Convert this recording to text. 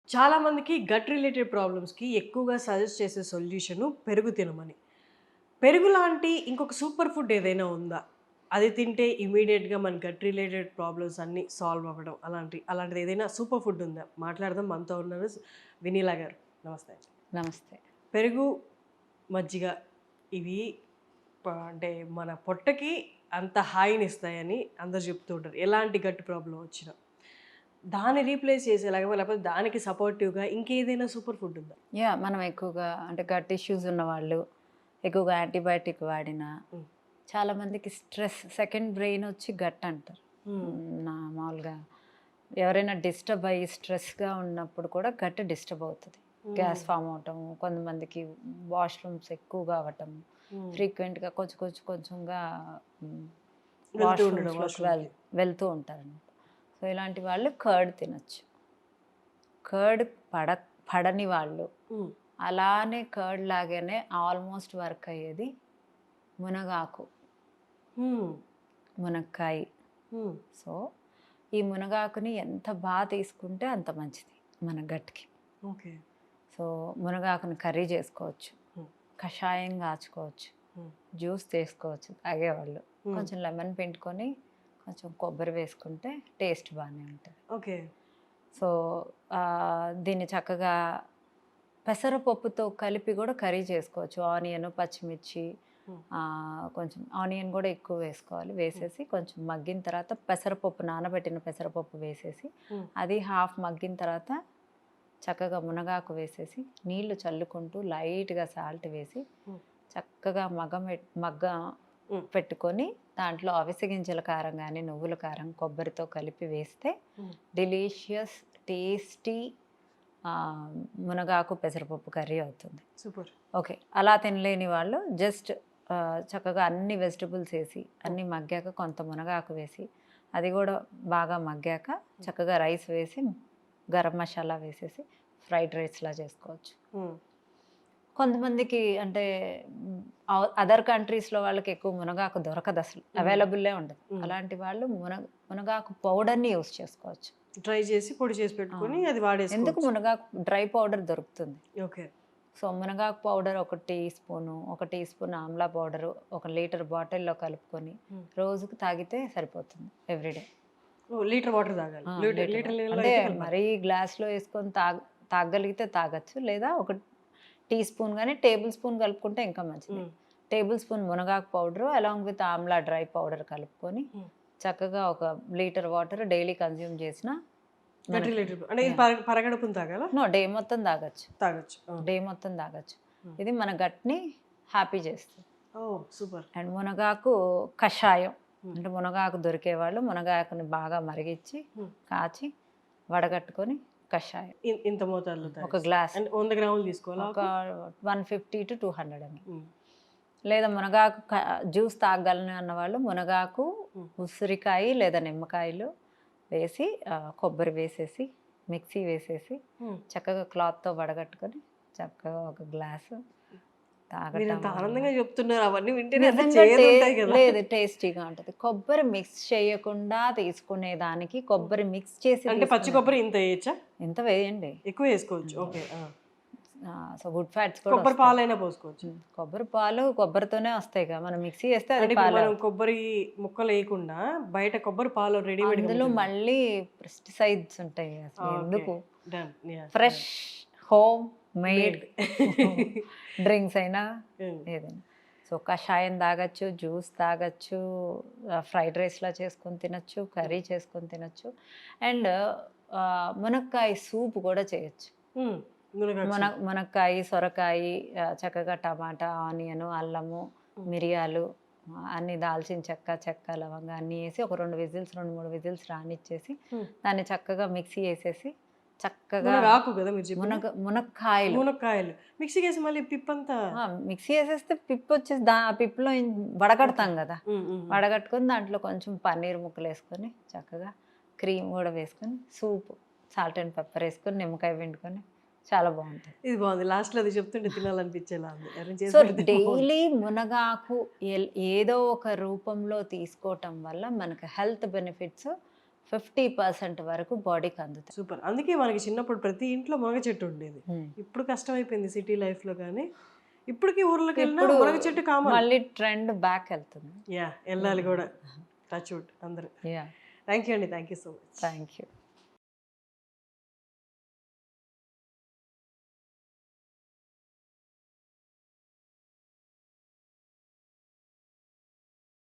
చాలామందికి gut related ప్రాబ్లమ్స్‌కి ఎక్కువగా suggest చేసే సొల్యూషను పెరుగు తినమని. పెరుగు లాంటి ఇంకొక సూపర్ ఫుడ్ ఏదైనా ఉందా? అది తింటే ఇమ్మీడియేట్‌గా మన గట్ రిలేటెడ్ ప్రాబ్లమ్స్ అన్నీ సాల్వ్ అవ్వడం అలాంటిది ఏదైనా సూపర్ ఫుడ్ ఉందా? మాట్లాడదాం మనతో ఉన్నారు వినీలా గారు. నమస్తే. నమస్తే. పెరుగు, మజ్జిగ ఇవి అంటే మన పొట్టకి అంత హాయినిస్తాయని అందరూ చెప్తూ ఉంటారు. ఎలాంటి గట్ ప్రాబ్లమ్ వచ్చినా. దాన్ని రీప్లేస్ చేసేలాగా లేకపోతే దానికి సపోర్టివ్‌గా ఇంకేదైనా సూపర్ ఫుడ్ ఉందా? మనం ఎక్కువగా అంటే గట్ ఇష్యూస్ ఉన్నవాళ్ళు ఎక్కువగా యాంటీబయాటిక్ వాడినా హ్మ్. చాలామందికి స్ట్రెస్ సెకండ్ బ్రెయిన్ వచ్చి గట్ అంటారు. నా మామూలుగా ఎవరైనా డిస్టర్బ్ అయ్యి స్ట్రెస్గా ఉన్నప్పుడు కూడా గట్ డిస్టర్బ్ అవుతుంది. గ్యాస్ ఫామ్ అవటం, కొంతమందికి వాష్రూమ్స్ ఎక్కువగా అవ్వటం, ఫ్రీక్వెంట్గా కొంచెంగా వెళ్తూ ఉండడం వాష్రూమ్స్లోకి వెళ్తూ ఉంటారన్నమాట. సో ఇలాంటి వాళ్ళు కర్డ్ తినచ్చు. కర్డ్ పడని వాళ్ళు అలానే కర్డ్ లాగానే ఆల్మోస్ట్ వర్క్ అయ్యేది మునగాకు, మునక్కాయ. సో ఈ మునగాకుని ఎంత బాగా తీసుకుంటే అంత మంచిది మన గట్కి. ఓకే. సో మునగాకుని కర్రీ చేసుకోవచ్చు, కషాయం కాచుకోవచ్చు, జ్యూస్ తీసుకోవచ్చు తాగేవాళ్ళు. కొంచెం లెమన్ పిండుకొని కొంచెం కొబ్బరి వేసుకుంటే టేస్ట్ బాగానే ఉంటుంది. ఓకే. సో దీన్ని చక్కగా పెసరపప్పుతో కలిపి కూడా కర్రీ చేసుకోవచ్చు. ఆనియన్, పచ్చిమిర్చి, కొంచెం ఆనియన్ కూడా ఎక్కువ వేసుకోవాలి. వేసేసి కొంచెం మగ్గిన తర్వాత పెసరపప్పు, నానబెట్టిన పెసరపప్పు వేసేసి అది హాఫ్ మగ్గిన తర్వాత చక్కగా మునగాకు వేసేసి నీళ్లు చల్లుకుంటూ లైట్గా సాల్ట్ వేసి చక్కగా మగ్గ పెట్టుకొని దాంట్లో అవిసె గింజల కారం కానీ నువ్వుల కారం కొబ్బరితో కలిపి వేస్తే డెలీషియస్ టేస్టీ మునగాకు పెసరపప్పు కర్రీ అవుతుంది. సూపర్. ఓకే. అలా తినలేని వాళ్ళు జస్ట్ చక్కగా అన్ని వెజిటబుల్స్ వేసి అన్నీ మగ్గాక కొంత మునగాకు వేసి అది కూడా బాగా మగ్గాక చక్కగా రైస్ వేసి గరం మసాలా వేసేసి ఫ్రైడ్ రైస్లా చేసుకోవచ్చు. కొంతమందికి అంటే అదర్ కంట్రీస్లో వాళ్ళకి ఎక్కువ మునగాకు దొరకదు, అసలు అవైలబుల్లే ఉండదు. అలాంటి వాళ్ళు మునగాకు పౌడర్ని యూస్ చేసుకోవచ్చు. డ్రై చేసి పొడి చేసి పెట్టుకొని అది వాడేసి. ఎందుకు మునగాకు డ్రై పౌడర్ దొరుకుతుంది. ఓకే. సో మునగాకు powder 1 teaspoon, 1 teaspoon amla powder 1 litre బాటిల్లో కలుపుకొని రోజుకు తాగితే సరిపోతుంది ఎవ్రీడే. లీటర్ వాటర్ తాగాలి. అంటే మరీ గ్లాస్లో వేసుకొని తాగగలిగితే తాగచ్చు, లేదా 1 టీ స్పూన్ కానీ టేబుల్ స్పూన్ కలుపుకుంటే ఇంకా మంచిది. టేబుల్ స్పూన్ మునగాకు powder along with Amla dry powder కలుపుకొని చక్కగా 1 లీటర్ వాటర్ డైలీ కన్జ్యూమ్ చేసిన డే మొత్తం తాగొచ్చు. ఇది మన గట్ని హ్యాపీ చేస్తుంది. సూపర్. అండ్ మునగాకు కషాయం అంటే మునగాకు దొరికే వాళ్ళు మునగాకుని బాగా మరిగించి కాచి వడగట్టుకొని కషాయం ఇంత మోతాదులో 1 గ్లాస్ 100 గ్రాములు తీసుకోవాలి. ఒక 150 to 200 ml. లేదా మునగాకు జ్యూస్ తాగలను అన్నవాళ్ళు మునగాకు, ఉసిరికాయ లేదా నిమ్మకాయలు వేసి కొబ్బరి వేసేసి మిక్సీ వేసేసి చక్కగా క్లాత్తో వడగట్టుకొని చక్కగా 1 గ్లాసు తాగటం. ఆనందంగా చెప్తున్నారు. అవన్నీ వింటే లేదు, టేస్టీగా ఉంటుంది. కొబ్బరి మిక్స్ చేయకుండా తీసుకునే దానికి కొబ్బరి మిక్స్ చేసి అంటే పచ్చి కొబ్బరి ఇంత వేయచ్చా? ఇంత వేయండి, ఎక్కువ వేసుకోవచ్చు. ఓకే. సో గుడ్ ఫ్యాట్స్ కూడా. కొబ్బరి పాలైనా పోసుకోవచ్చు. కొబ్బరి పాలు కొబ్బరితోనే వస్తాయి కదా, మనం మిక్సీ వేస్తే అది మనం కొబ్బరి ముక్కలు వేయకుండా బయట కొబ్బరి పాలు రెడీమేడ్, అందులో మళ్ళీ పెస్టిసైడ్స్ ఉంటాయి. అసలు ఎందుకు? ఫ్రెష్ హోమ్ మేడ్ డ్రింక్స్ అయినా ఏదైనా. సో కషాయం తాగచ్చు, జ్యూస్ తాగచ్చు, ఫ్రైడ్ రైస్లా చేసుకొని తినచ్చు, కర్రీ చేసుకొని తినచ్చు. అండ్ మునక్కాయ సూప్ కూడా చేయొచ్చు. మునక్కాయ, సొరకాయ, చక్కగా టమాటా, ఆనియన్, అల్లము, మిరియాలు, అన్ని దాల్చిన చెక్క, లవంగా అన్నీ వేసి ఒక 2 విజిల్స్ 2-3 విజిల్స్ రానిచ్చేసి దాన్ని చక్కగా మిక్సీ వేసేసి చక్కగా మునక్కాయలు మిక్సీ వేసి మళ్ళీ పిప్పంతా మిక్సీ వేసేస్తే పిప్పు వచ్చేసి ఆ పిప్పులో వడగడతాం కదా, వడగట్టుకొని దాంట్లో కొంచెం పన్నీర్ ముక్కలు వేసుకొని చక్కగా క్రీమ్ కూడా వేసుకొని సూప్ సాల్ట్ అండ్ పెప్పర్ వేసుకొని నిమ్మకాయ పిండుకొని చాలా బాగుంటుంది. ఇది బాగుంది. లాస్ట్లో అది చెప్తుంటే తినాలనిపించేలా ఉంది. సో డైలీ మునగాకు ఏదో ఒక రూపంలో తీసుకోవటం వల్ల మనకు హెల్త్ బెనిఫిట్స్ 50% వరకు బాడీకి అందుతాయి. సూపర్. అందుకే మనకి చిన్నప్పుడు ప్రతి ఇంట్లో మునగ చెట్టు ఉండేది. ఇప్పుడు కష్టమైపోయింది సిటీ లైఫ్లో, కానీ ఇప్పటికీ ఊర్లోకి వెళ్ళినా మునగ చెట్టు కామన్. మళ్ళీ ట్రెండ్ బ్యాక్ వెళ్తుంది. వెళ్ళాలి కూడా. టచ్ వుడ్ అందరూ. థ్యాంక్ యూ అండి, thank you so much. Thank you.